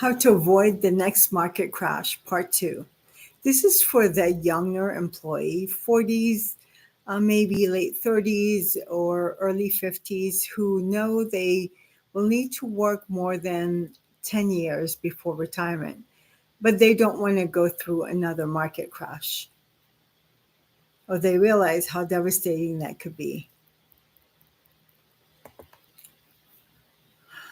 How to avoid the next market crash, part two. This is for the younger employee, 40s, maybe late 30s or early 50s, who know they will need to work more than 10 years before retirement, but they don't want to go through another market crash, or they realize how devastating that could be.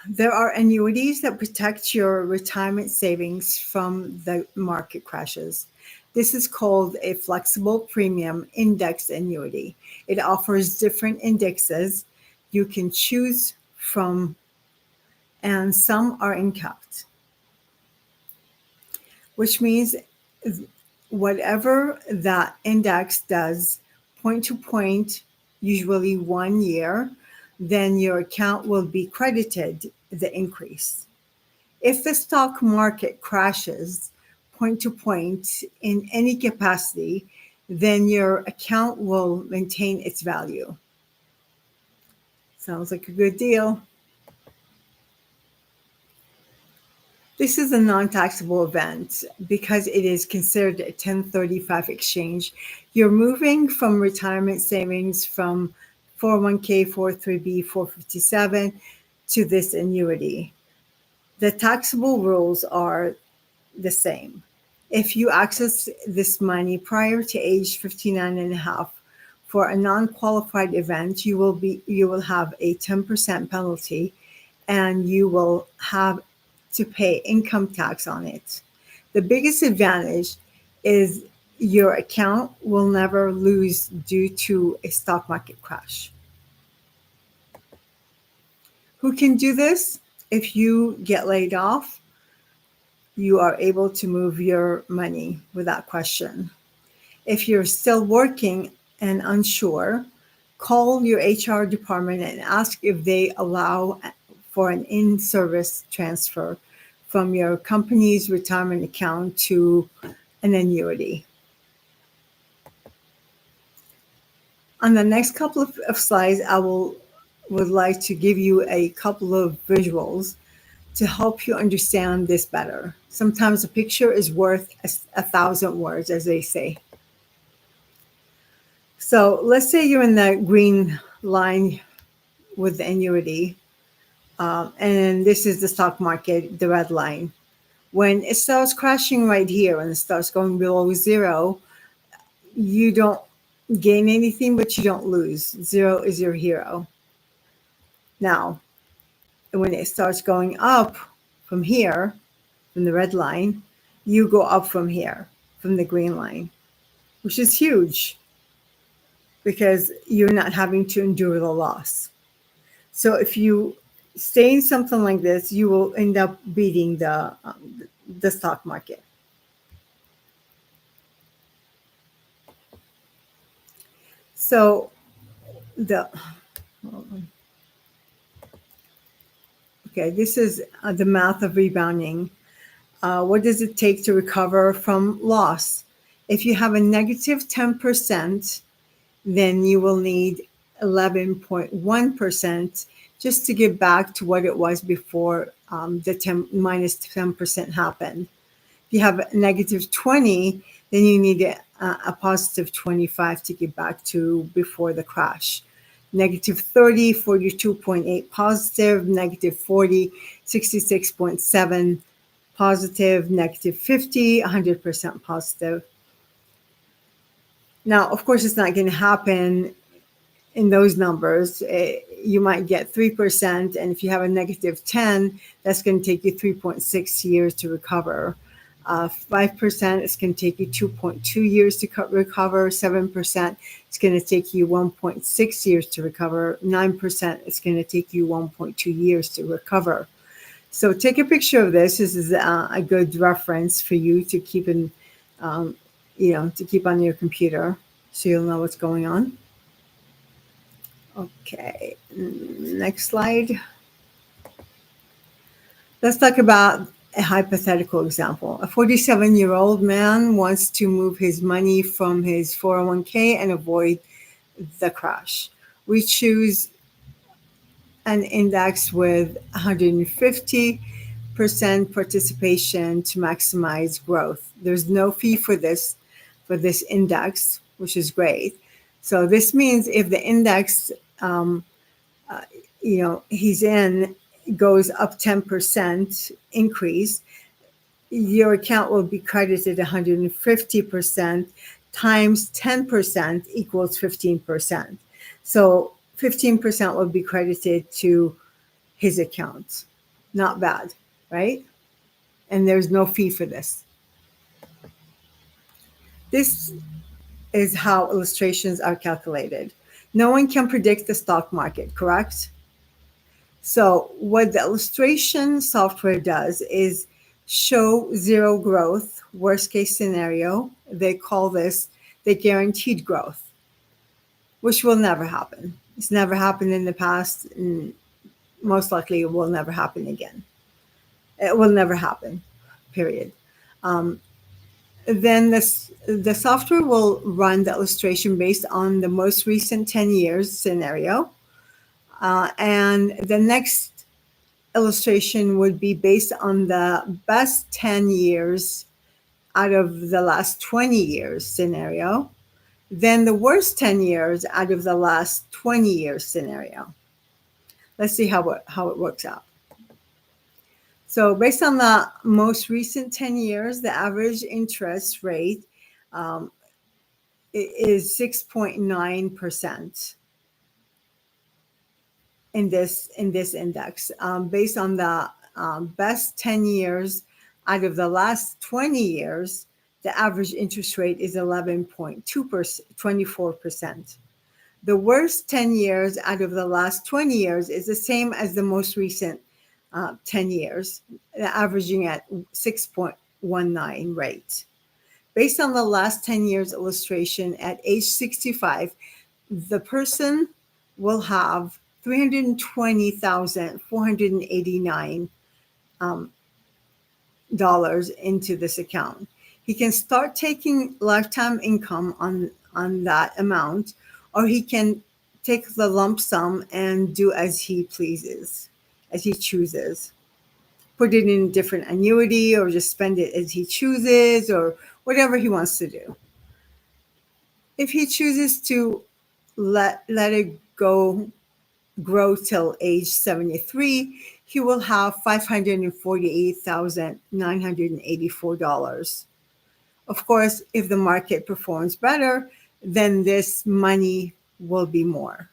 There are annuities that protect your retirement savings from the market crashes. This is called a flexible premium index annuity. It offers different indexes you can choose from, and some are uncapped, which means whatever that index does, point to point, usually 1 year, then your account will be credited the increase. If the stock market crashes point to point in any capacity, then your account will maintain its value. Sounds like a good deal. This is a non-taxable event because it is considered a 1035 exchange. You're moving from retirement savings from 401k, 403b, 457 to this annuity. The taxable rules are the same. If you access this money prior to age 59 and a half for a non-qualified event, you will have a 10% penalty, and you will have to pay income tax on it. The biggest advantage is your account will never lose due to a stock market crash. Who can do this? If you get laid off, you are able to move your money without question. If you're still working and unsure, call your HR department and ask if they allow for an in-service transfer from your company's retirement account to an annuity. On the next couple of slides, I would like to give you a couple of visuals to help you understand this better. Sometimes a picture is worth 1,000 words, as they say. So let's say you're in the green line with the annuity, and this is the stock market, the red line. When it starts crashing right here and it starts going below zero, you don't gain anything, but you don't lose. Zero is your hero. Now, when it starts going up from here, from the red line, you go up from here, from the green line, which is huge because you're not having to endure the loss. So if you stay in something like this, you will end up beating the stock market. So this is the math of rebounding. What does it take to recover from loss? If you have a negative 10%, then you will need 11.1% just to get back to what it was before the minus 10% happened. If you have a negative 20, then you need a positive 25 to get back to before the crash. Negative 30, 42.8 positive, negative 40, 66.7 positive, negative 50, 100% positive. Now, of course, it's not going to happen in those numbers. You might get 3%, and if you have a negative 10, that's going to take you 3.6 years to recover. 5% is going to take you 2.2 years to recover. 7% is going to take you 1.6 years to recover. 9% is going to take you 1.2 years to recover. So take a picture of this. This is a good reference for you to keep in, to keep on your computer so you'll know what's going on. Okay, next slide. Let's talk about a hypothetical example. A 47-year-old man wants to move his money from his 401k and avoid the crash. We choose an index with 150 participation to maximize growth. There's no fee for this index, which is great. So this means if the index, uh, he's in, goes up 10% increase, your account will be credited 150% times 10% equals 15%. So 15% will be credited to his account. Not bad, right? And there's no fee for this. This is how illustrations are calculated. No one can predict the stock market, correct? So what the illustration software does is show zero growth, worst case scenario. They call this the guaranteed growth, which will never happen. It's never happened in the past, and most likely it will never happen again. It will never happen, period. Um, then the software will run the illustration based on the most recent 10 years scenario. And the next illustration would be based on the best 10 years out of the last 20 years scenario, then the worst 10 years out of the last 20 years scenario. Let's see how it works out. So based on the most recent 10 years, the average interest rate um, is 6.9% in this index. Based on the best 10 years out of the last 20 years, the average interest rate is 11.2%, 24%. The worst 10 years out of the last 20 years is the same as the most recent 10 years, averaging at 6.19 rate. Based on the last 10 years illustration, at age 65, the person will have $320,489 into this account. He can start taking lifetime income on that amount, or he can take the lump sum and do as he pleases, as he chooses. Put it in a different annuity, or just spend it as he chooses, or whatever he wants to do. If he chooses to let it grow till age 73, he will have $548,984. Of course, if the market performs better, then this money will be more.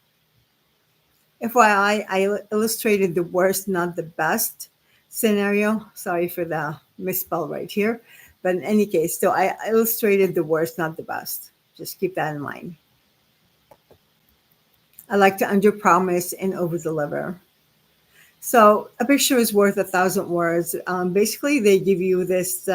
FYI, I illustrated the worst, not the best scenario. Sorry for the misspell right here. But in any case, so I illustrated the worst, not the best. Just keep that in mind. I like to underpromise and overdeliver. So a picture is worth 1,000 words. Basically, they give you this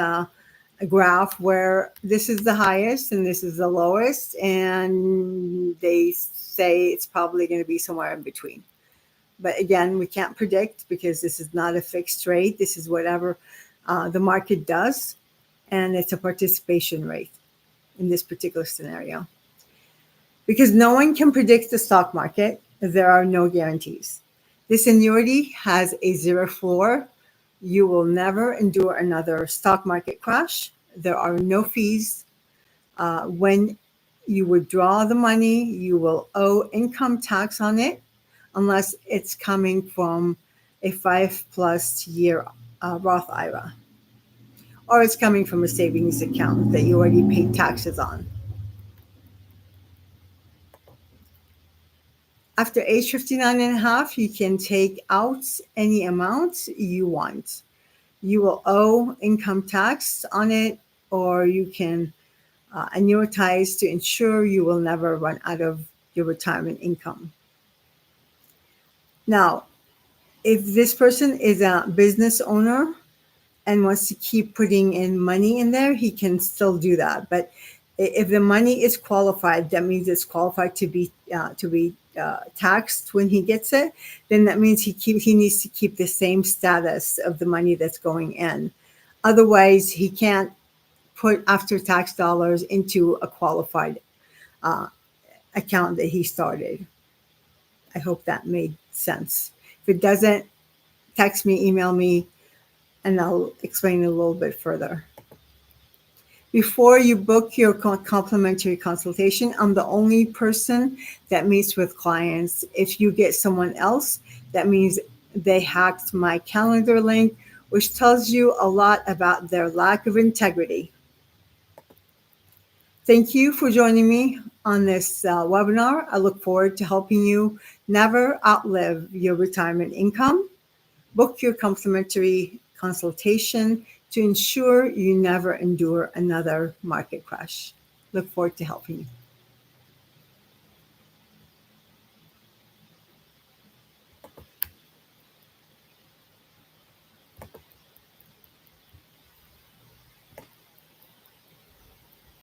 graph where this is the highest and this is the lowest, and they say it's probably going to be somewhere in between. But again, we can't predict because this is not a fixed rate. This is whatever the market does, and it's a participation rate in this particular scenario. Because no one can predict the stock market, there are no guarantees. This annuity has a zero floor. You will never endure another stock market crash. There are no fees. When you withdraw the money, you will owe income tax on it unless it's coming from a 5+ year Roth IRA, or it's coming from a savings account that you already paid taxes on. After age 59 and a half, you can take out any amount you want. You will owe income tax on it, or you can annuitize to ensure you will never run out of your retirement income. Now, if this person is a business owner and wants to keep putting in money in there, he can still do that. But if the money is qualified, that means it's qualified to be taxed when he gets it. Then that means he needs to keep the same status of the money that's going in. Otherwise, he can't put after-tax dollars into a qualified account that he started. I hope that made sense. If it doesn't, text me, email me. and I'll explain it a little bit further. Before you book your complimentary consultation, I'm the only person that meets with clients. If you get someone else, that means they hacked my calendar link, which tells you a lot about their lack of integrity. Thank you for joining me on this webinar. I look forward to helping you never outlive your retirement income. Book your complimentary consultation to ensure you never endure another market crash. Look forward to helping you.